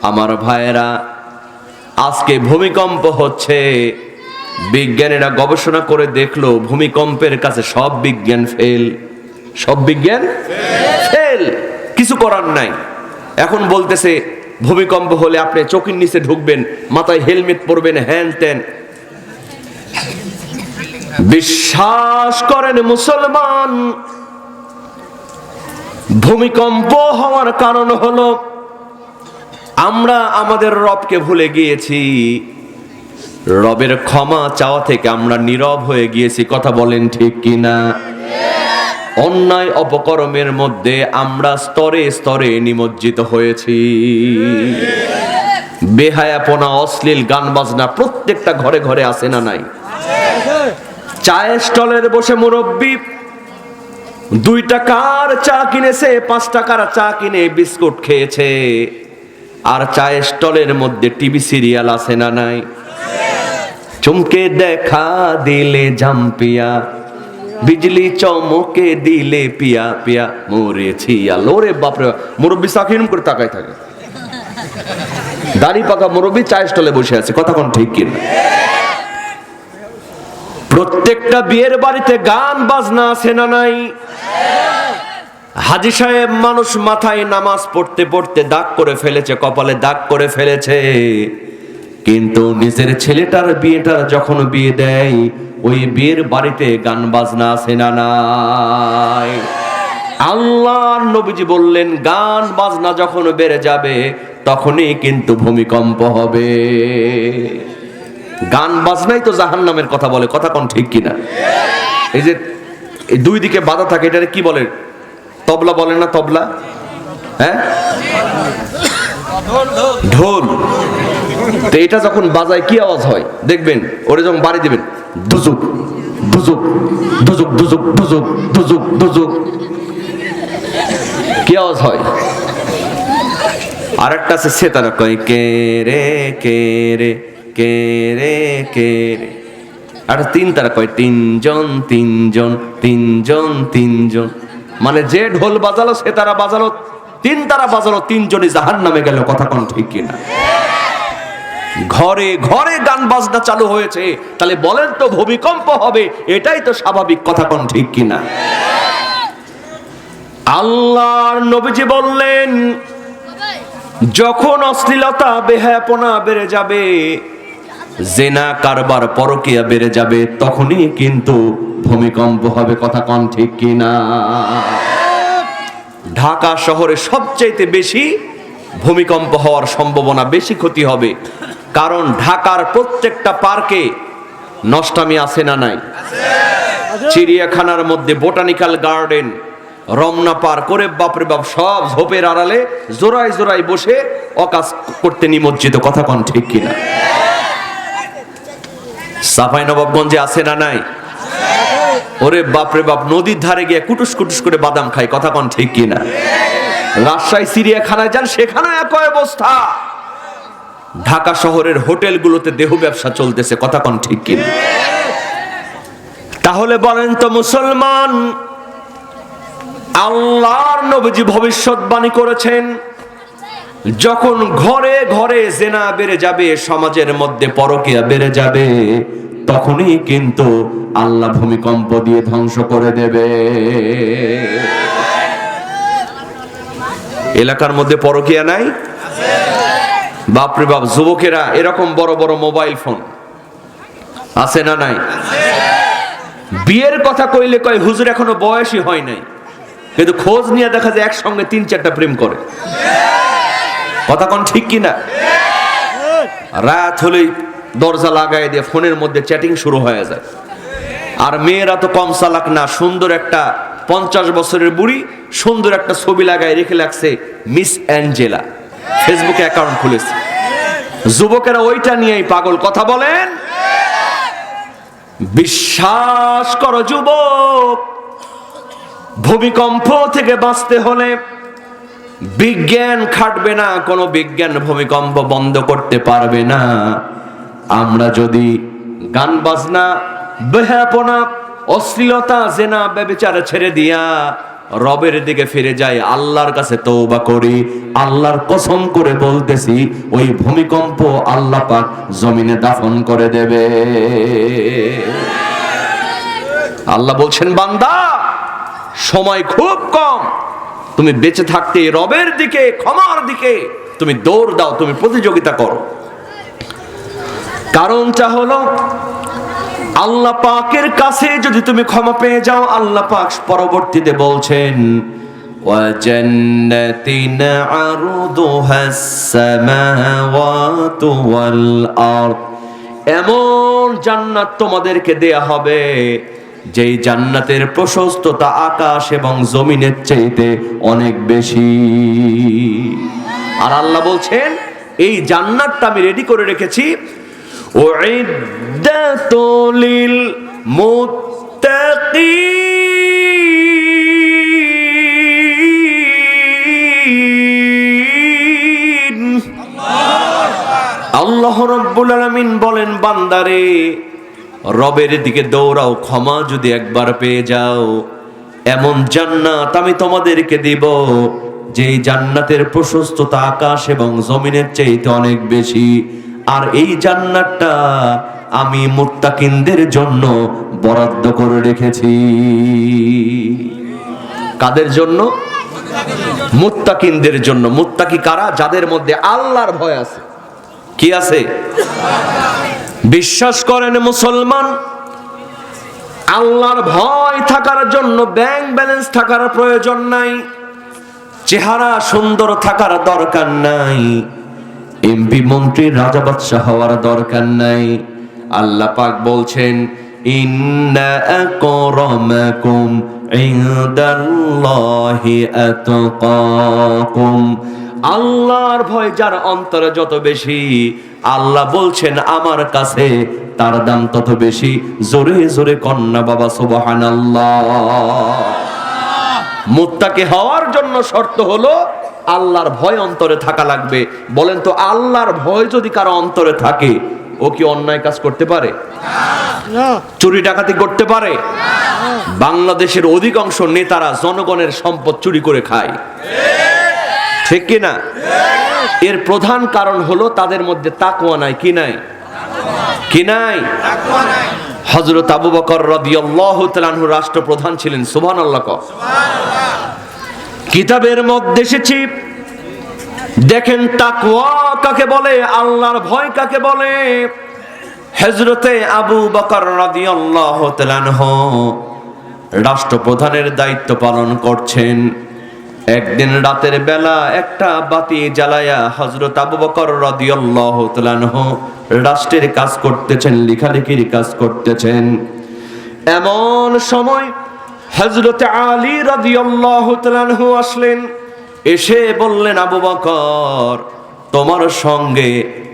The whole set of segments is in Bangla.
আমার ভাইয়েরা, আজকে ভূমিকম্প হচ্ছে। বিজ্ঞানীরা গবেষণা করে দেখলো ভূমিকম্পের কাছে সব বিজ্ঞান ফেল। সব বিজ্ঞান ফেল, কিছু করার নাই। এখন বলতেছে ভূমিকম্প হলে আপনি চোখের নিচে ঢুকবেন, মাথায় হেলমেট পরবেন, হ্যান ত্যান। বিশ্বাস করেন মুসলমান, ভূমিকম্প হওয়ার কারণ হলো আমরা আমাদের রবকে ভুলে গিয়েছি। রবের ক্ষমা চাওয়া থেকে আমরা নীরব হয়ে গিয়েছি। কথা বলেন ঠিক কিনা? অন্যায় অপকর্মের মধ্যে আমরা স্তরে স্তরে নিমজ্জিত হয়েছি। বেহায়াপনা, অশ্লীল গান বাজনা প্রত্যেকটা ঘরে ঘরে আছে না নাই? চায়ের স্টলের বসে মুরব্বি 2 টাকার চা কিনেছে, 5 টাকার চা কিনে বিস্কুট খেয়েছে। আর চায়ের স্টলের মধ্যে টিভি সিরিয়াল আছে না নাই? চমকে দেখা দিলে জাম্পিয়া, বিজলি চমকে দিলে পিয়া পিয়া, মরেছি আলোরে বাপরে। মুরব্বি সাকিরম করে তাকায় থাকে, দাড়ি পাকা মুরব্বি চায়ের স্টলে বসে আছে। কথা কোন ঠিক কিনা? প্রত্যেকটা বিয়ের বাড়িতে গান বাজনা আছে না নাই? হাজী সাহেব মানুষ মাথায় নামাজ পড়তে পড়তে দাগ করে ফেলেছে, কপালে দাগ করে ফেলেছে, কিন্তু নিজের ছেলেটার বিয়েটা যখন বিয়ে দেয়, ওই বিয়ের বাড়িতে গান বাজনা আছে না নাই? আল্লাহর নবীজি বললেন গান বাজনা যখন বেড়ে যাবে তখনই কিন্তু ভূমিকম্প হবে। গান বাজনাই তো জাহান্নামের কথা বলে। কথা কোন ঠিক কিনা? এই যে এই 2 দিকে বাধা থাকে, এটারে কি বলে? তবলা বলে না? তবলা, হ্যাঁ, ঢোল। তো এটা যখন বাজায় কি আওয়াজ হয় দেখবেন, ওরে যখন বাড়ি দিবেন, দুজুক দুজুক দুজুক দুজুক দুজুক দুজুক দুজুক, কি আওয়াজ হয়? আরেকটা আছে সেতারা, কয় কে রে কে রে কে রে কে রে। আর 3 তারা কয় তিনজন তিনজন তিনজন তিনজন। মানে যে ঢোল বাজালো, সেতারা বাজালো, 3 তারা বাজালো, 3 জনই জাহান্নামে গেল। কথা কোন ঠিক কিনা? ঘরে ঘরে গান বাজনা চালু হয়েছে, তাহলে বলেন তো ভূমিকম্প হবে, এটাই তো স্বাভাবিক। কথা কোন ঠিক কিনা? আল্লাহর নবীজি বললেন যখন অশ্লীলতা বেহায়াপনা বেড়ে যাবে, জেনা কারবার পরকীয়া বেড়ে যাবে, তখনই কিন্তু ভূমিকম্প হবে। কথা কোন ঠিক কিনা? ঢাকা শহরে সবচাইতে বেশি ভূমিকম্প হওয়ার সম্ভাবনা, বেশি ক্ষতি হবে। কারণ ঢাকার প্রত্যেকটা পার্কে নষ্টামি আছে না নাই? চিড়িয়াখানার মধ্যে বোটানিক্যাল গার্ডেন, রমনা পার্ক, করে বাপরে বাপ, সব ঝোপের আড়ালে জোড়ায় জোড়ায় বসে অকাজ করতে নিমজ্জিত। কথা কোন ঠিক কিনা? চাঁপাইনবাবগঞ্জে আছে না নাই? ওরে বাপরে বাপ, নদীর ধারে গিয়ে কুটুস কুটুস করে বাদাম খায়। কথা কোন ঠিক কিনা? রাজশাহী চিড়িয়াখানায় যান, সেখানে একই অবস্থা। ঢাকা শহরের হোটেলগুলোতে দেহ ব্যবসা চলতেছে। কথা কোন ঠিক কিনা? তাহলে বলেন তো মুসলমান, আল্লাহর নবীজি ভবিষ্যৎবাণী করেছেন যখন ঘরে ঘরে জেনা বেড়ে যাবে, সমাজের মধ্যে পরকীয়া বেড়ে যাবে, তখনই কিন্তু আল্লাহ ভূমিকম্প দিয়ে ধ্বংস করে দেবে। এলাকার মধ্যে পরকীয়া নাই? বাপরে বাপ, যুবকেরা এরকম বড় বড় মোবাইল ফোন আছে না নাই? বিয়ের কথা কইলে কয় হুজুর এখনো বয়সই হয় নাই, কিন্তু খোঁজ নিয়ে দেখা যায় একসঙ্গে 3-4টা প্রেম করে। কথা কোন ঠিক কিনা? রাত হলেই দরজা লাগাই দিয়ে ফোনের মধ্যে চ্যাটিং শুরু হয়ে যায়। আর মেয়েরা তো কম চালাক না, সুন্দর একটা 50 বছরের বুড়ি সুন্দর একটা ছবি লাগায় রেখে লাগছে মিস অ্যাঞ্জেলা, ফেসবুকে অ্যাকাউন্ট খুলেছে। যুবকেরা ওইটা নিয়েই পাগল। কথা বলেন। বিশ্বাস করো যুবক, ভূমিকম্প থেকে বাঁচতে হলে বিজ্ঞান খাটবে না, কোনো বিজ্ঞান ভূমিকম্প বন্ধ করতে পারবে না। আমরা যদি গান বাজনা, বেহায়াপনা, অশ্লীলতা, জেনা, ব্যভিচার ছেড়ে দিয়া রবের দিকে ফিরে যাই, আল্লাহর কাছে তওবা করি, আল্লাহর কসম করে বলতেছি ওই ভূমিকম্প আল্লাহ পাক জমিনে দাফন করে দেবে। আল্লাহ বলছেন, বান্দা সময় খুব কম, তুমি বেঁচে থাকতে রবের দিকে, ক্ষমার দিকে তুমি দৌড় দাও, তুমি প্রতিযোগিতা করো। কারণটা হলো আল্লাহ পাকের কাছে যদি তুমি ক্ষমা পেয়ে যাও, আল্লাহ পাক পরবর্তীতে বলছেন وَجَنَّةٍ عَرْضُهَا السَّمَاوَاتُ وَالْأَرْضُ, এমন জান্নাত তোমাদেরকে দেয়া হবে যেই জান্নাতের প্রশস্ততা আকাশ এবং জমিনের চাইতে অনেক বেশি। আর আল্লাহ বলছেন এই জান্নাতটা আমি রেডি করে রেখেছি, উইদ্দাতু লিল মুত্তাকিন। আল্লাহ রাব্বুল আলামিন বলেন, বান্দারে রবের দিকে দৌড়াও, ক্ষমা যদি একবার পেয়ে যাও, এমন জান্নাত আমি তোমাদেরকে দিব যেই জান্নাতের প্রশস্ততা আকাশ এবং জমিনের চাইতে অনেক বেশি। আর এই জান্নাতটা আমি মুত্তাকিনদের জন্য বরাদ্দ করে রেখেছি। কাদের জন্য? মুত্তাকিনদের জন্য। মুত্তাকি কারা? যাদের মধ্যে আল্লাহর ভয় আছে। কি আছে? বিশ্বাস করেন মুসলমান, আল্লাহর ভয় থাকার জন্য ব্যাংক ব্যালেন্স থাকার প্রয়োজন নাই, চেহারা সুন্দর থাকার দরকার নাই, এমপি মন্ত্রী রাজা বাদশা হওয়ার দরকার নাই। আল্লাহ পাক বলছেন, ইন্না আকরামাকুম ইনদাল্লাহি আতকাকুম। আল্লাহর ভয় যার অন্তরে যত বেশি, আল্লাহ বলছেন আমার কাছে তার দাম তত বেশি। জোরে জোরে কন্যা বাবা সুবহানাল্লাহ। মুত্তাকি হওয়ার জন্য শর্ত হলো আল্লাহর ভয় অন্তরে থাকা লাগবে। বলেন তো, আল্লাহর ভয় যদি কারো অন্তরে থাকে, ও কি অন্যায় কাজ করতে পারে? না। চুরি ডাকাতি করতে পারে? না। বাংলাদেশের অধিকাংশ নেতারা জনগণের সম্পদ চুরি করে খায়, ঠিক কি না? এর প্রধান কারণ হলো তাদের মধ্যে তাকওয়া নাই। কি নাই? কি নাই? হযরত আবু বকর রাদিয়াল্লাহু তাআলা আনহু রাষ্ট্রপ্রধান ছিলেন। সুবহানাল্লাহ। কিতাবের মধ্যে এসেছে, দেখেন তাকওয়া কাকে বলে, আল্লাহর ভয় কাকে বলে। হযরতে আবু বকর রাদিয়াল্লাহু তাআলা আনহু রাষ্ট্রপ্রধানের দায়িত্ব পালন করছেন। একদিন রাতের বেলা একটা বাতি জ্বালায়া হযরত আবু বকর রাদিয়াল্লাহু তাআলা আনহু রাষ্ট্রের কাজ করতেছেন, লেখালেখির কাজ করতেছেন। এমন সময় হযরত আলী রাদিয়াল্লাহু তাআলা আনহু আসলেন, এসে বললেন, আবু বকর তোমার সঙ্গে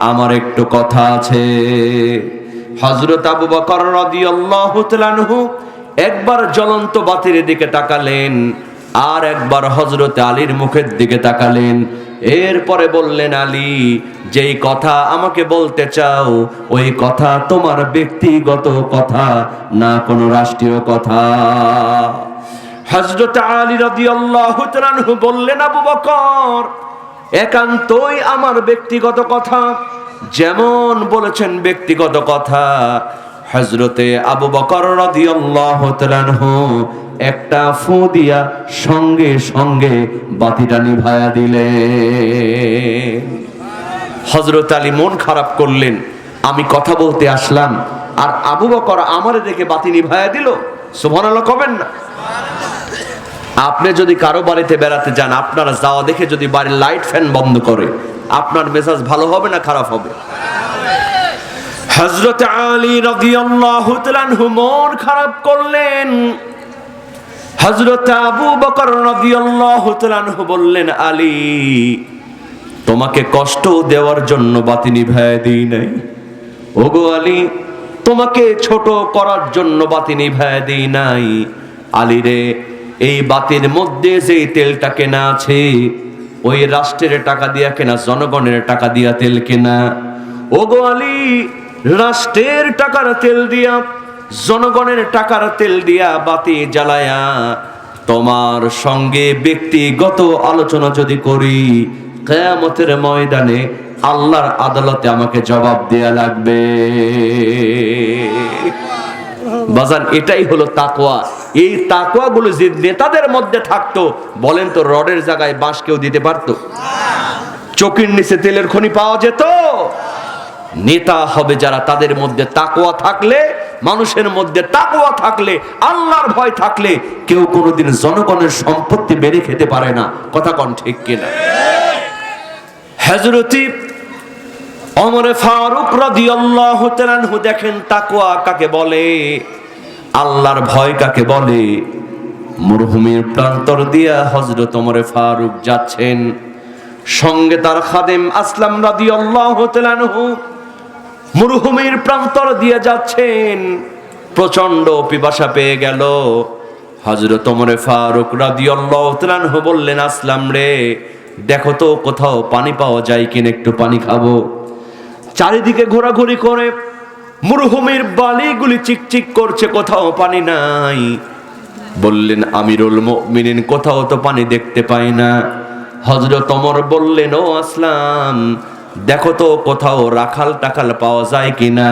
আমার একটু কথা আছে। হযরত আবু বকর রাদিয়াল্লাহু তাআলা আনহু একবার জ্বলন্ত বাতির দিকে তাকালেন, আর একবার হযরত আলীর মুখের দিকে তাকালেন। এরপরে বললেন, আলী যেই কথা আমাকে বলতে চাও ওই কথা তোমার ব্যক্তিগত কথা না, কোনো রাষ্ট্রীয় কথা। হযরত আলী রাদিয়াল্লাহু তাআলা আনহু বললেন, আবু বকর একান্তই আমার ব্যক্তিগত কথা। যেমন বলেছেন ব্যক্তিগত কথা, হযরতে আবু বকর রাদিয়াল্লাহু তাআলা আনহু একটা ফু দিয়া সঙ্গে সঙ্গে বাতিটা নিভায়া দিলেন। হযরত আলী মন খারাপ করলেন, আমি কথা বলতে আসলাম আর আবু বকর আমারে দেখে বাতি নিভায়া দিল। সুবহানাল্লাহ কবেন না? আপনি যদি কারো বাড়িতে বেড়াতে যান, আপনারা যাওয়া দেখে যদি বাড়ির লাইট ফ্যান বন্ধ করে, আপনার মেজাজ ভালো হবে না খারাপ হবে? হযরত আলী রাদিয়াল্লাহু তাআলা আনহু মন খারাপ করলেন। হযরত আবু বকর রাদিয়াল্লাহু তাআলা আনহু বললেন, আলী তোমাকে কষ্ট দেওয়ার জন্য বাতি নিভায়া দেই নাই। ওগো আলী, তোমাকে ছোট করার জন্য বাতি নিভায়া দেই নাই। আলী রে, এই বাতির মধ্যে যে তেলটা কেনা আছে, ওই রাষ্ট্রের টাকা দিয়া কেনা, জনগণের টাকা দিয়া তেল কেনা। ওগো আলী, রাষ্ট্রের টাকার তেল দিয়া, জনগণের টাকার তেল দিয়া বাতি জ্বালায়া তোমার সঙ্গে ব্যক্তিগত আলোচনা যদি করি, কিয়ামতের ময়দানে আল্লাহর আদালতে আমাকে জবাব দেয়া লাগবে। বাজান, এটাই হলো তাকওয়া। এই তাকওয়া গুলো যে নেতাদের মধ্যে থাকতো, বলেন তো রডের জায়গায় বাঁশ কেউ দিতে পারতো? চকির নিচে তেলের খনি পাওয়া যেত? নেতা হবে যারা, তাদের মধ্যে তাকওয়া থাকলে, মানুষের মধ্যে তাকওয়া থাকলে, আল্লাহর ভয় থাকলে কেউ কোনোদিন জনগণের সম্পত্তি বেড়ে খেতে পারে না। কথা কোন ঠিক কিনা? হযরত ওমর ফারুক রাদিয়াল্লাহু তাআলা আনহু, দেখেন তাকওয়া কাকে বলে, আল্লাহর ভয় কাকে বলে। মরুভূমির প্রান্তর দিয়া হযরত ওমর ফারুক যাচ্ছেন, সঙ্গে তার খাদেম আসলাম রাদিয়াল্লাহু তাআলা আনহু মরুভূমির প্রান্তর দিয়ে যাচ্ছেন। প্রচন্ড পিপাসা পেয়ে গেল। হযরত ওমর ফারুক রাদিয়াল্লাহু তাআলা আনহু বললেন, আসলাম রে, দেখো তো কোথাও পানি পাওয়া যায় কিনা, একটু পানি খাবো। চারিদিকে ঘোরাঘুরি করে মরুভূমির বালিগুলি চিকচিক করছে, কোথাও পানি নাই। বললেন, আমিরুল মুমিনিন, কোথাও তো পানি দেখতে পাই না। হযরত ওমর বললেন, ও আসলাম, দেখো তো কোথাও রাখাল টাখাল পাওয়া যায় কিনা,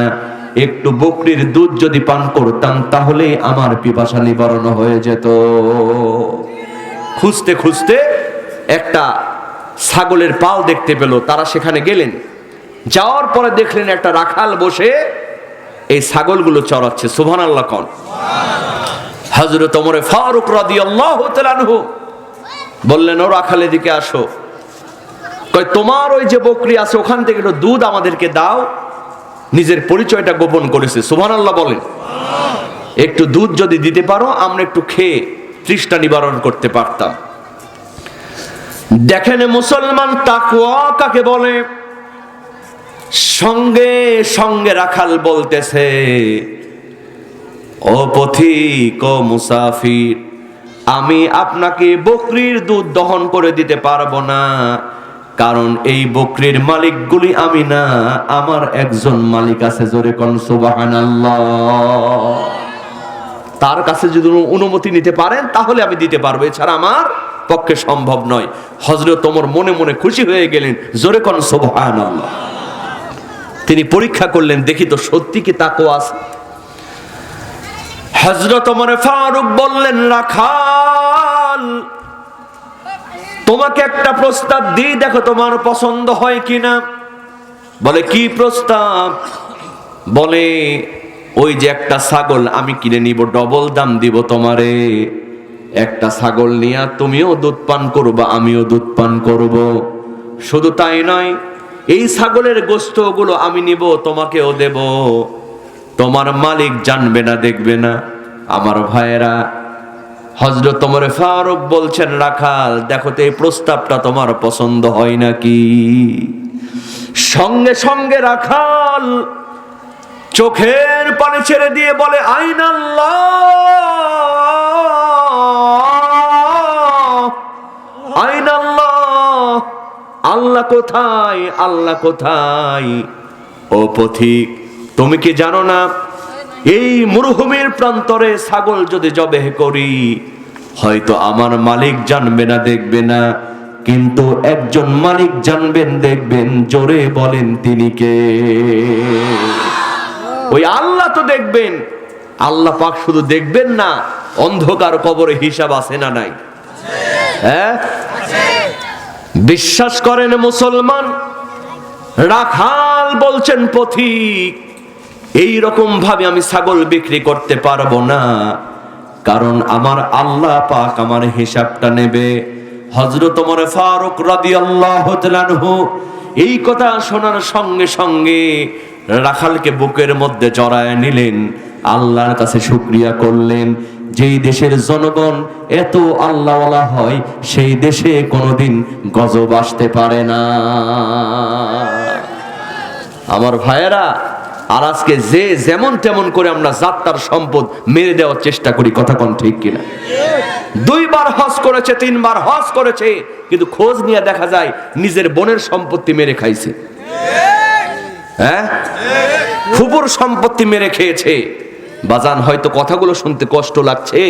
একটু বকরির দুধ যদি পান করতাম তাহলে আমার পিপাসা নিবারণ হয়ে যেত। খুঁজতে খুঁজতে একটা ছাগলের পাল দেখতে পেল। তারা সেখানে গেলেন, যাওয়ার পরে দেখলেন একটা রাখাল বসে এই ছাগলগুলো চড়াচ্ছে। সুবহানাল্লাহ কোন? হযরত ওমর ফারুক রাদিয়াল্লাহু তাআলা আনহু বললেন, ও রাখাল, এদিকে আসো। কয়, তোমার ওই যে বকরি আছে ওখান থেকে একটু দুধ আমাদেরকে দাও। নিজের পরিচয়টা গোপন করেছে। সুবহানাল্লাহ বলেন। একটু দুধ যদি দিতে পারো, আমরা একটু খেয়ে তৃষ্ণা নিবারণ করতে পারতাম। দেখেন মুসলমান, তাকওয়া কাকে বলে। সঙ্গে সঙ্গে রাখাল বলতেছে, ও পথিক, ও মুসাফির, আমি আপনাকে বকরির দুধ দহন করে দিতে পারবো না, কারণ এই বকরির মালিকগুলি আমি না, আমার একজন মালিক আছে। জোরে কোন সুবহানাল্লাহ। তার কাছে যদি অনুমতি নিতে পারেন তাহলে আমি দিতে পারবো, এছাড়া আমার পক্ষে সম্ভব নয়। হযরত ওমর মনে মনে খুশি হয়ে গেলেন। জোরে কোন সুবহানাল্লাহ। তিনি পরীক্ষা করলেন, দেখি তো সত্যি কি তাকওয়া আছে। হযরত ওমর ফারুক বললেন, রাখাল, তোমাকে একটা প্রস্তাব দিই, দেখো তোমার পছন্দ হয় কিনা। বলে, কি প্রস্তাব? বলে, ওই যে একটা ছাগল আমি কিনে নিব, ডবল দাম দিব তোমারে। একটা ছাগল নিয়া তুমিও দুধ পান করবা, আমিও দুধ পান করব। শুধু তাই নয়, এই ছাগলের গোশতগুলো আমি নিব, তোমাকেও দেব। তোমার মালিক জানবে না, দেখবে না। আমার ভাইয়েরা, হযরত ওমর ফারুক বলছেন, রাখাল, দেখো তো এই প্রস্তাবটা তোমার পছন্দ হয় নাকি। সঙ্গে সঙ্গে রাখাল চোখের পানি ছেড়ে দিয়ে বলে, আইনাল্লাহ, আইনাল্লাহ, আল্লাহ কোথায়, আল্লাহ কোথায়। ও পথিক, তুমি কি জানো না, এই মরুভূমির প্রান্তরে ছাগল যদি জবেহ করি, হয়তো আমার মালিক জানবে না, দেখবে না, কিন্তু একজন মালিক জানবেন, দেখবেন। জোরে বলেন, তিনি কে? ওই আল্লাহ তো দেখবেন। আল্লাহ পাক শুধু দেখবেন না, অন্ধকার কবরে হিসাব আছে না নাই? হ্যাঁ, বিশ্বাস করেন মুসলমান। রাখাল বলছেন, পথিক, এই রকম ভাবে আমি ছাগল বিক্রি করতে পারবো না, কারণ আমার আল্লাহ পাক আমার হিসাবটা নেবে। হযরত ওমর ফারুক রাদিয়াল্লাহু তাআলা আনহু এই কথা শোনার সঙ্গে সঙ্গে রাখালকে বুকের মধ্যে জড়ায় নিলেন, আল্লাহর কাছে শুকরিয়া করলেন। যেই দেশের জনগণ এত আল্লাহওয়ালা হয়, সেই দেশে কোনোদিন গজব আসতে পারে না। আমার ভাইয়েরা, আর আজকে যে যেমন তেমন করে আমরা যাত্রার সম্পদ মেরে দেওয়ার চেষ্টা করি। কথা কোন ঠিক কিনা? 2 বার হজ করেছে, 3 বার হজ করেছে, কিন্তু খোঁজ নিয়ে দেখা যায় নিজের বোনের সম্পত্তি মেরে খাইছে। হ্যাঁ, ফুপুর সম্পত্তি মেরে খেয়েছে। বাজান হয়তো কথাগুলো শুনতে কষ্ট লাগছে,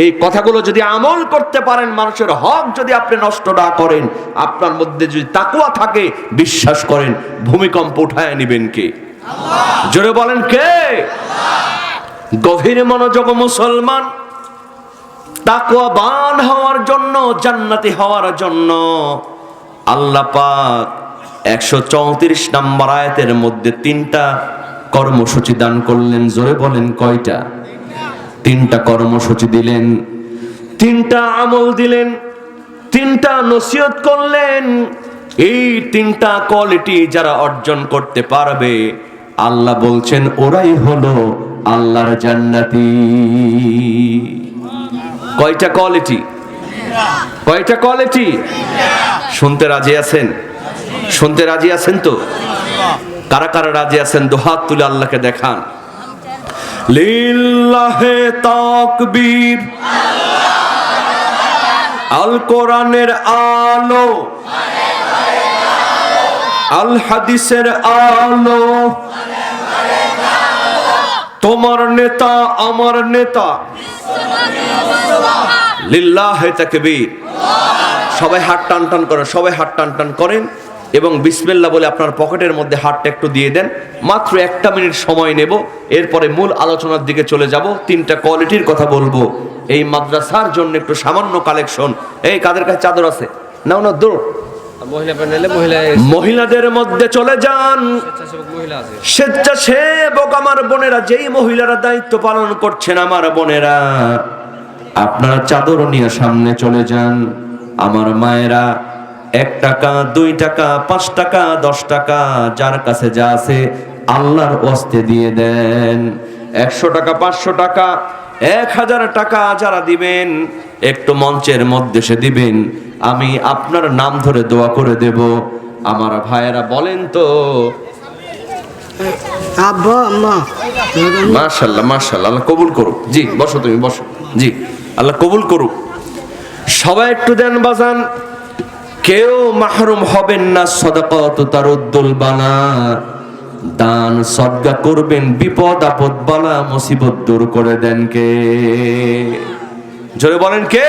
এই কথাগুলো যদি আমল করতে পারেন, মানুষের হক যদি আপনি নষ্ট না করেন, আপনার মধ্যে যদি তাকওয়া থাকে, বিশ্বাস করেন ভূমিকম্প উঠায় নেবেন কে? আল্লাহ। জোরে বলেন কে? আল্লাহ। গভীর মনোযোগ মুসলমান, তাকওয়াবান হওয়ার জন্য, জান্নাতি হওয়ার জন্য আল্লাহ পাক 134 নম্বর আয়াতের মধ্যে 3টা কর্মসূচি দান করলেন। জোরে বলেন কয়টা? 3টা কর্মসূচি দিলেন, 3টা আমল দিলেন, 3টা নসিহত করলেন। এই 3টা কোয়ালিটি যারা অর্জন করতে পারবে, আল্লাহ বলছেন ওরাই হলো আল্লাহর জান্নাতি। কয়টা কোয়ালিটি? কয়টা কোয়ালিটি? শুনতে রাজি আছেন? শুনতে রাজি আছেন তো? কারা কারা রাজি আছেন দুহাত তুলে আল্লাহকে দেখান। লিল্লাহে তাকবীর। আল কোরআনের আলো, আল হাদিসের আলো, তোমার নেতা আমার নেতা, লিল্লাহে তাকবীর। সবাই হাত টান টান করেন, সবাই হাত টান টান করেন এবং বিসমিল্লাহ বলে আপনার পকেটের মধ্যে হাতটা একটু দিয়ে দেন। মাত্র 1 মিনিট সময় নেব, এরপরে মূল আলোচনার দিকে চলে যাব। 3টা কোয়ালিটির কথা বলবো। এই মাদ্রাসার জন্য একটু সামান্য কালেকশন। এই কাদের কাছে চাদর আছে? নাও না, দূর মহিলাদের মধ্যে চলে যান। স্বেচ্ছাসেবক আমার বোনেরা, যেই মহিলারা দায়িত্ব পালন করছেন, আমার বোনেরা আপনারা চাদর নিয়ে সামনে চলে যান। আমার মায়েরা 1 টাকা 2 টাকা 5 টাকা 10 টাকা যার কাছে যা আছে আল্লাহর ওয়াস্তে দিয়ে দেন। 100 টাকা 500 টাকা 1000 টাকা যারা দিবেন, একটু মঞ্চের মধ্যে সে দিবেন, আমি আপনার নাম ধরে দোয়া করে দেব। আমার ভাইয়েরা বলেন তো আব্বা আম্মা? মাশাআল্লাহ মাশাআল্লাহ, আল্লাহ কবুল করুক। জি বসো, তুমি বসো। জি আল্লাহ কবুল করুক। সবাই একটু দেন বাজান। কেউ মাহরুম হবেন না। সাদাকাতু তারুদ্দুল বালা, দান সদকা করবেন, বিপদ আপদ বালা মুসিবত দূর করে দেন কে? জোরে বলেন কে?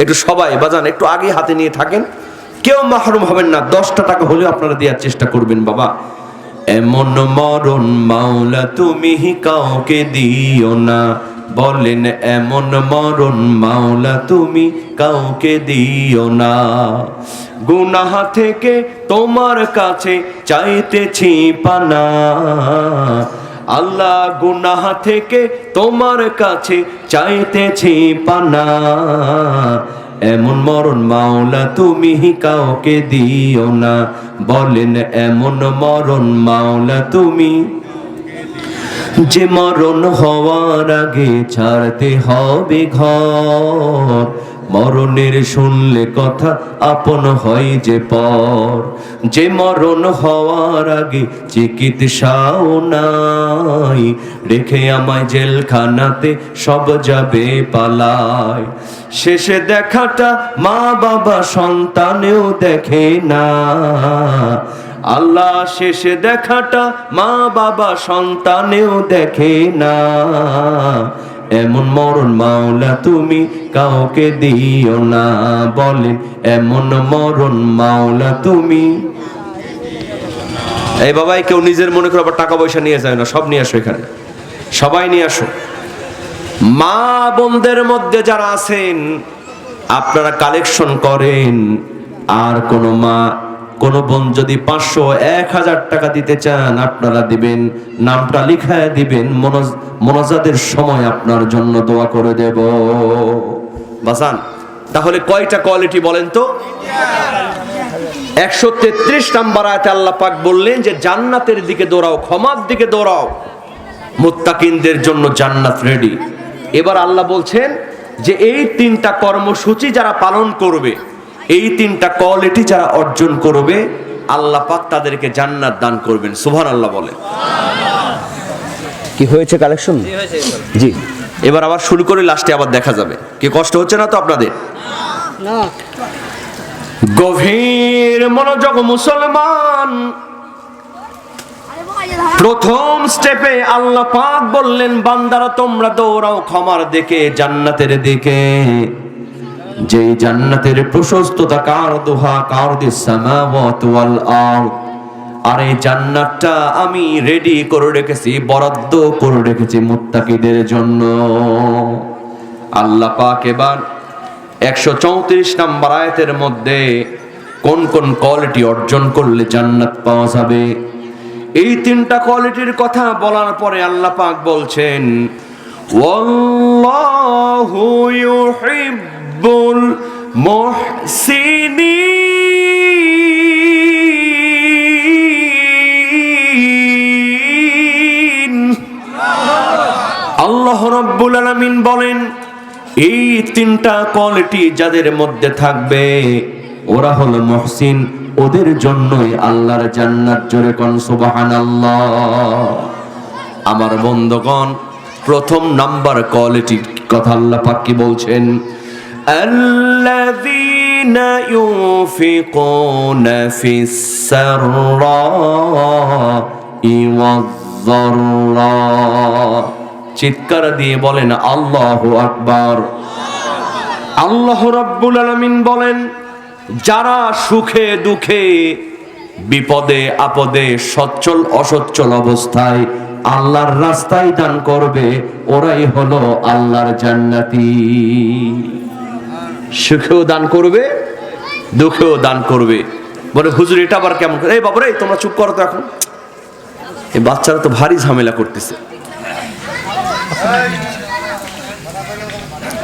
একটু সবাই বাজান একটু আগে হাতে নিয়ে থাকেন। কেউ মাহরুম হবেন না। 10টা টাকা হলেও আপনারা দেওয়ার চেষ্টা করবেন বাবা। এমন মরণ মাওলা তুমি কাউকে দিও না, বলেন এমন মরণ মাওলা তুমি কাউকে দিও না। গুনাহ থেকে তোমার কাছে চাইতেছি পানা, আল্লাহ গুনাহ থেকে তোমার কাছে চাইতেছি পানা। এমন মরণ মাওলা তুমি কাউকে দিও না, বলেন এমন মরণ মাওলা তুমি। যে মরণ হওয়ার আগে ছাড়তে হবে ঘর, মরণের শুনলে কথা আপন হয় যে পর। যে মরণ হওয়ার আগে চিকিৎসাও নাই, রেখে আমায় জেলখানাতে সব যাবে পালায়। শেষে দেখাটা মা বাবা সন্তানেও দেখে না, আল্লাহ শেষে দেখাটা মা বাবা সন্তানেও দেখে না। এমন মরণ মাওলা তুমি কাউকে দিও না, বলেন এমন মরণ মাওলা তুমি। এই বাবাই কেউ নিজের মনে করে আবার টাকা পয়সা নিয়ে যায় না, সব নিয়ে আসো এখানে, সবাই নিয়ে আসো। মা বোনদের মধ্যে যারা আছেন আপনারা কালেকশন করেন। আর কোন মা কোন বোন যদি 500 1000 টাকা দিতে চান আপনারা দিবেন, নামটা লিখায় দিবেন, মোনাজাতের সময় আপনার জন্য দোয়া করে দেব বাসান। তাহলে কয়টা কোয়ালিটি বলেন তো? 133 নম্বর আয়াতে আল্লাহ পাক বললেন যে জান্নাতের দিকে দৌড়াও, ক্ষমার দিকে দৌড়াও, মুত্তাকিনদের জন্য জান্নাত রেডি। এবার আল্লাহ বলছেন যে এই 3টা কর্মসূচি যারা পালন করবে, এই 3টা কোয়ালিটি যারা অর্জন করবে, আল্লাহ পাক তাদেরকে জান্নাত দান করবেন। সুবহানাল্লাহ বলে। কি হয়েছে কালেকশন? জি এবার আবার শুরু করে লাস্টে আবার দেখা যাবে। কি কষ্ট হচ্ছে না তো আপনাদের? না। গভীর মনোযোগ মুসলমান, প্রথম স্টেপে আল্লাহ পাক বললেন, বান্দারা তোমরা দৌড়াও ক্ষমার দিকে, জান্নাতের দিকে। যেই জান্নাতের প্রশস্ততা কারদুহা কারদিস সামাওয়াতি ওয়াল আরদ, আর এই জান্নাতটা আমি রেডি করে রেখেছি, বরাদ্দ করে রেখেছি মুত্তাকিদের জন্য। আল্লাহ পাক এবার 134 নম্বর আয়াতের মধ্যে কোন কোন কোয়ালিটি অর্জন করলে জান্নাত পাওয়া যাবে, এই তিনটা কোয়ালিটির কথা বলার পরে আল্লাহ পাক বলছেন, ওয়াল্লাহু ইউহিব্বুল মুহসিনিন। আল্লাহ রাব্বুল আলামিন বলেন, এই তিনটা কোয়ালিটি যাদের মধ্যে থাকবে ওরা হলো মুহসিন, ওদের জন্যই আল্লাহর জান্নাত। জোরে কোন সুবহানাল্লাহ। আমার বন্ধুগণ, প্রথম নাম্বার কোয়ালিটি কথা আল্লাহ পাক কি বলছেন, আল্লাযীনা ইউনফিকুনা ফিস সাররাই ওয়ায-যাররা। চিৎকার দিয়ে বলেন আল্লাহু আকবার। আল্লাহ রাব্বুল আলামিন বলেন, যারা সুখে দুঃখে বিপদে আপদে সচ্ছল অসচ্ছল অবস্থায় আল্লাহর রাস্তায় দান করবে, ওরাই হলো আল্লাহর জান্নাতি। সুখেও দান করবে, দুঃখেও দান করবে। বলে হুজুর এটা আবার কেমন করে? এই বাবুরে তোমরা চুপ করো তো, এখন এই বাচ্চারা তো ভারী ঝামেলা করতেছে।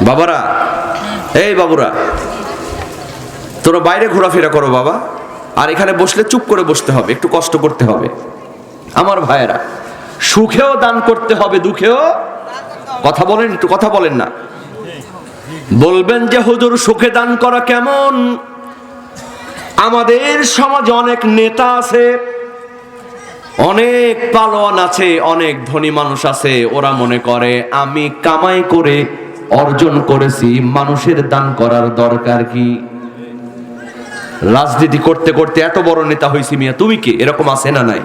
বাবারা, এই বাবুরা, তোরা বাইরে ঘোরাফেরা করো বাবা, আর এখানে বসলে চুপ করে বসতে হবে, একটু কষ্ট করতে হবে। আমার ভাইয়েরা, সুখেও দান করতে হবে, দুঃখেও। কথা বলেন, একটু কথা বলেন না। বলবেন যে হুজুর সুখে দান করা কেমন? আমাদের সমাজে অনেক নেতা আছে, অনেক পালোয়ান আছে, অনেক ধনী মানুষ আছে, ওরা মনে করে আমি কামাই করে অর্জন করেছি, মানুষের দান করার দরকার কি? রাজনীতি করতে করতে এত বড় নেতা হইছি মিয়া, তুমি কি? এরকম আছে না নাই?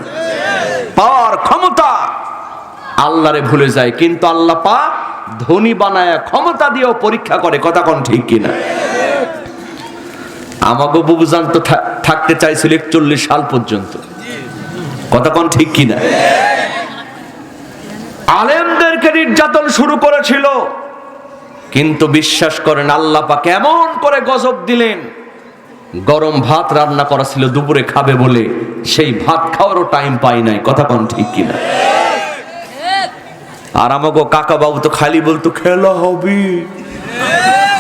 পাওয়ার ক্ষমতা আল্লাহরে ভুলে যায়, কিন্তু আল্লাহ পাক ধনী বানায় ক্ষমতা দিয়েও পরীক্ষা করে। কথা কোন ঠিক কিনা? আমাগো বুবুজান তো থাকতে চাইছিল 41 সাল পর্যন্ত। কথা কোন ঠিক কিনা? আলেমদেরকে নির্যাতন শুরু করেছিল, কিন্তু বিশ্বাস করেন আল্লাহ পাক এমন করে গজব দিলেন, গরম ভাত রান্না করা ছিল দুপুরে খাবে বলে, সেই ভাত খাওয়ারও টাইম পাই নাই। কথা কোন ঠিক কিনা? আর আমাগো কাকা বাবু তো খালি বলতো খেলা হবি,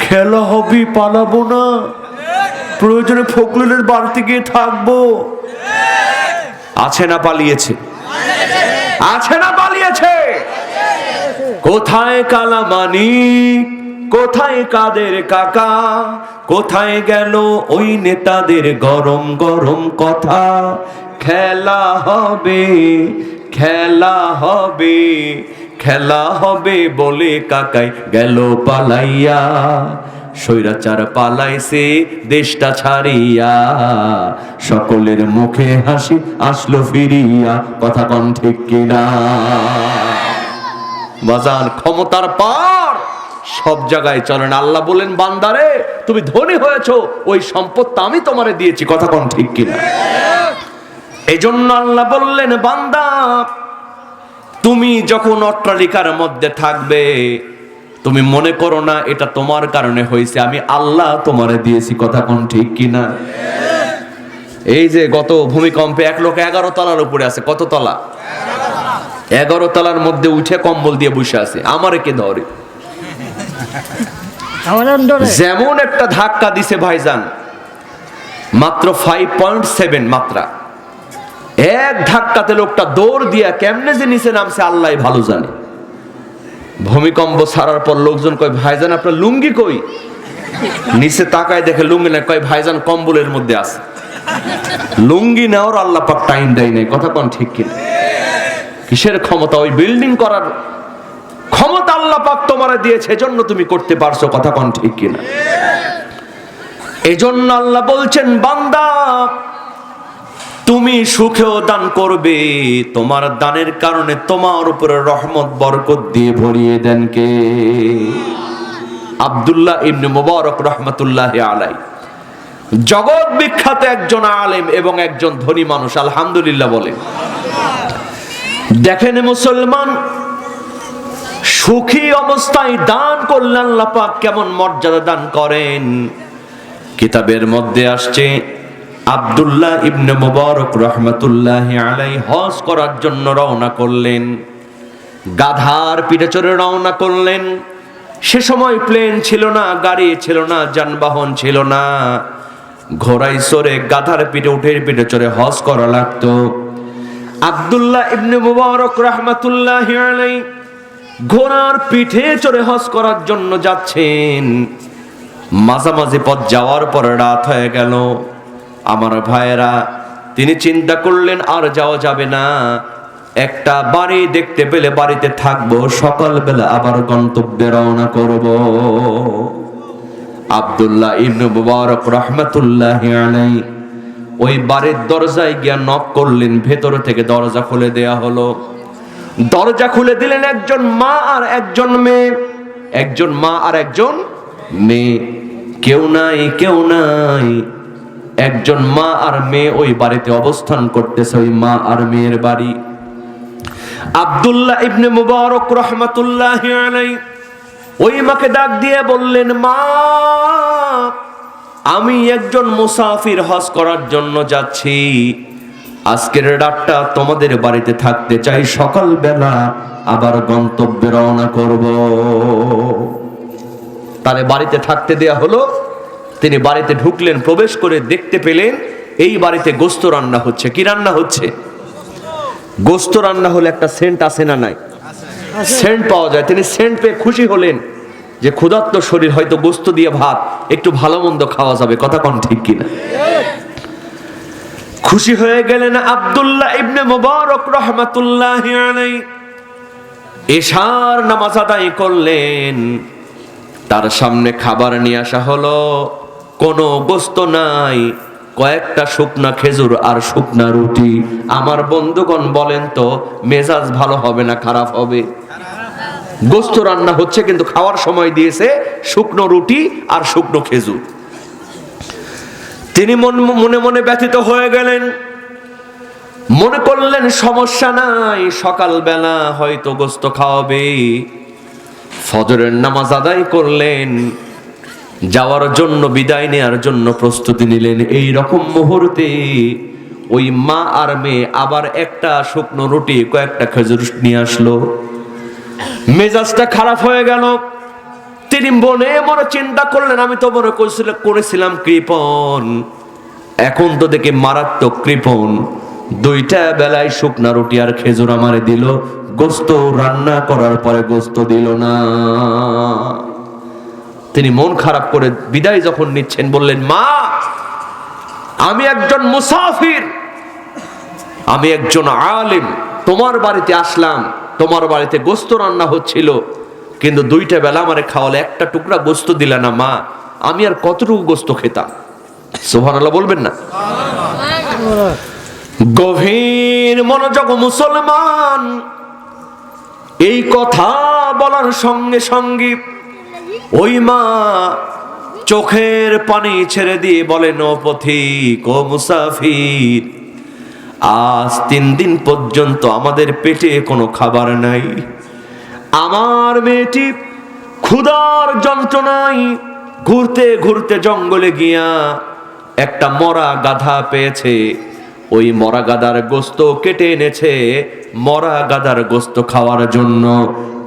খেলা হবি, পালাবো না, প্রয়োজনে ফখরুলের বাড়িতে গিয়ে থাকবো। আছে না পালিয়েছে? আছে না পালিয়েছে? কোথায় কালামানিক, কোথায় কাদের কাকা, কোথায় গেল ওই নেতাদের গরম গরম কথা? খেলা হবে, খেলা হবে, খেলা হবে বলে কাকাই গেল পালাইয়া। স্বৈরাচার পালাইছে দেশটা ছাড়িয়া, সকলের মুখে হাসি আসলো ফিরিয়া। কথা কোন ঠিক কিনা? বাজার ক্ষমতার পার সব জায়গায় চলেন। আল্লাহ বলেন, বান্দারে তুমি ধনী হয়েছো, ওই সম্পদটা আমি তোমারে দিয়েছি। কথা কোন ঠিক কিনা? এই জন্য আল্লাহ বললেন, বান্দা তুমি যখন অট্টালিকার মধ্যে থাকবে, তুমি মনে করো না এটা তোমার কারণে হয়েছে, আমি আল্লাহ তোমারে দিয়েছি। কথা কোন ঠিক কিনা? এই যে গত ভূমিকম্পে এক লোক 11 তলার উপরে আছে। কত তলা? 11 তলার মধ্যে উঠে কম্বল দিয়ে বসে আছে। আমারে কে ধরে? যেমন একটা ধাক্কা দিছে ভাইজান, মাত্র 5.7 মাত্রা। এক ধাক্কাতে লোকটা দৌড় দিয়া কেমনে যে নিচে নামছে আল্লাহ ভালো জানে। ভূমিকম্প ছাড়ার পর লোকজন কয়, ভাইজান আপনার লুঙ্গি কই? নিচে তাকায় দেখে লুঙ্গি না, কয় ভাইজান কম্বলের মধ্যে আছে। লুঙ্গি নেওয়ার আল্লাহ পাক টাইম দেয় নাই। কথা কোন ঠিক কিনা? কিসের ক্ষমতা? ওই বিল্ডিং করার ক্ষমতা আল্লাহ পাক তোমারে দিয়েছে, এজন্য তুমি করতে পারছো। কথা কোন ঠিক কিনা? এজন্য আল্লাহ বলছেন, বান্দা তুমি সুখেও দান করবে, তোমার দানের কারণে তোমার উপরে রহমত বরকত দিয়ে ভরিয়ে দেন কে? আব্দুল্লাহ ইবনে মুবারক রাহমাতুল্লাহি আলাইহি, জগৎ বিখ্যাত একজন আলেম এবং একজন ধনী মানুষ। আলহামদুলিল্লাহ বলেন। দেখেন মুসলমান, সুখী অবস্থায় দান করলে আল্লাহ পাক কেমন মর্যাদা দান করেন। কিতাবের মধ্যে আসছে আব্দুল্লাহ ইবনে মুবারক রাহমাতুল্লাহি আলাইহি হজ করার জন্য রওনা করলেন, গাধার পিঠে চড়ে রওনা করলেন। সে সময় প্লেন ছিল না, গাড়ি ছিল না, যানবাহন ছিল না, ঘোড়ায় চড়ে গাধার পিঠে উঠে পিঠে চড়ে হজ করা লাগতো। আব্দুল্লাহ ইবনে মুবারক রাহমাতুল্লাহি আলাইহি ঘোড়ার পিঠে চড়ে হজ করার জন্য যাচ্ছেন। মাঝামাঝি পথ যাওয়ার পরে রাত হয়ে গেল। আমার ভাইয়েরা, তিনি চিন্তা করলেন আর যাওয়া যাবে না, একটা বাড়ি দেখতে পেলে বাড়িতে থাকবো, সকালবেলা আবার গন্তব্যে রওনা করব। আব্দুল্লাহ ইবনে মুবারক রাহমাতুল্লাহি আলাইহি ওই বাড়ির দরজায় গিয়া নক করলেন। ভেতর থেকে দরজা খুলে দেয়া হলো। দরজা খুলে দিলেন একজন মা আর একজন মেয়ে, একজন মা আর একজন মেয়ে। কেউ নাই, কেউ নাই। একজন মা আর মেয়ে ওই বাড়িতে অবস্থান করতেছে, ওই মা আর মেয়ের বাড়ি। আব্দুল্লাহ ইবনে মুবারক রাহমাতুল্লাহি আলাইহি ওই মাকে ডাক দিয়ে বললেন, মা, আমি একজন মুসাফির, হজ করার জন্য যাচ্ছি। আজকের রাতটা তোমাদের বাড়িতে থাকতে চাই, সকালবেলা আবার গন্তব্যে রওনা করব। তারে বাড়িতে থাকতে দেয়া হলো। তিনি বাড়িতে ঢুকলেন, প্রবেশ করে দেখতে পেলেন এই বাড়িতে গোশত রান্না হচ্ছে। কি রান্না হচ্ছে? গোশত রান্না হলে একটা সেন্ট আছে না নাই? সেন্ট পাওয়া যায়। তিনি সেন্ট পেয়ে খুশি হলেন যে ক্ষুধার্ত শরীর, হয়তো গোশত দিয়ে ভাত একটু ভালো মন্দ খাওয়া যাবে। কথা কোন ঠিক কিনা? খুশি হয়ে গেলেন আব্দুল্লাহ ইবনে মুবারক রাহমাতুল্লাহি আলাইহি। এশার নামাজ আদায় করলেন। তার সামনে খাবার নিয়ে আসা হলো। কোনো গোশত নাই, কয়েকটা শুকনা খেজুর আর শুকনা রুটি। আমার বন্ধুগণ বলেন তো, মেজাজ ভালো হবে না খারাপ হবে? গোশত রান্না হচ্ছে কিন্তু খাওয়ার সময় দিয়েছে শুকনো রুটি আর শুকনো খেজুর। তিনি মনে মনে ব্যথিত হয়ে গেলেন। মনে করলেন সমস্যা নাই, সকালবেলা হয়তো গোশত খাওয়াবে। ফজরের নামাজ আদায় করলেন, যাওয়ার জন্য, বিদায় নেওয়ার জন্য প্রস্তুতি নিলেন। এই রকম মুহূর্তে ওই মা আর মেয়ে আবার একটা শুকনো রুটি, কয়েকটা খেজুর নিয়ে আসলো। মেজাজটা খারাপ হয়ে গেল। তিনি মনে মনে চিন্তা করলেন, আমি তো মনে করেছিলাম কৃপণ, এখন তো দেখি মারাত্মক কৃপণ। দুইটা বেলায় শুকনা রুটি আর খেজুর আমারে দিল, গোশত রান্না করার পরে গোশত দিল না। তিনি মন খারাপ করে বিদায় যখন নিচ্ছেন, বললেন, মা, আমি একজন মুসাফির, আমি একজন আলেম, তোমার বাড়িতে আসলাম, তোমার বাড়িতে গোশত রান্না হচ্ছিল, কিন্তু দুইটা বেলা আমারে খাওয়ালে, একটা টুকরা গোশত দিলা না মা, আমি আর কতটুকু গোশত খেতাম? সুবহানাল্লাহ বলবেন না? গভীর মনোযোগ মুসলমান। এই কথা বলার সঙ্গে সঙ্গে ওই মা চোখের পানি ছেড়ে দিয়ে বলেন, ও পথিক, ও মুসাফির, আজ 3 দিন পর্যন্ত আমাদের পেটে কোনো খাবার নাই। আমার মেয়েটি ক্ষুধার যন্ত্রণায় ঘুরতে ঘুরতে জঙ্গলে গিয়া একটা মরা গাধা পেয়েছে। ওই মরা গাধার গোশত কেটে এনেছে মরা গাধার গোশত খাওয়ার জন্য,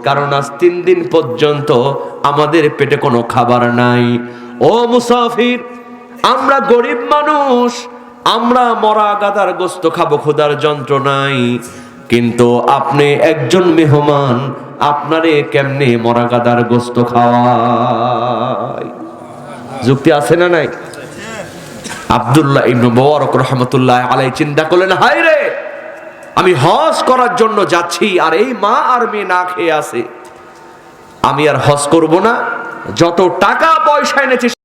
কারণ আজ 3 দিন পর্যন্ত আমাদের পেটে কোনো খাবার নাই। ও মুসাফির, আমরা গরিব মানুষ, আমরা মরা গাধার গোশত খাবো ক্ষুধার যন্ত্রণায়, কিন্তু আপনি একজন মেহমান, আপনারে কেমনে মরা গাধার গোশত খাওয়ায়? যুক্তি আছে না নাই? আব্দুল্লাহ ইবনে মুবারক রাহমাতুল্লাহি আলাইহি চিন্তা করলেন, হায় রে, আমি হজ করার জন্য যাচ্ছি আর এই মা আর মেয়ে না খেয়ে আছে, আমি আর হজ করব না, যত টাকা পয়সা এনেছি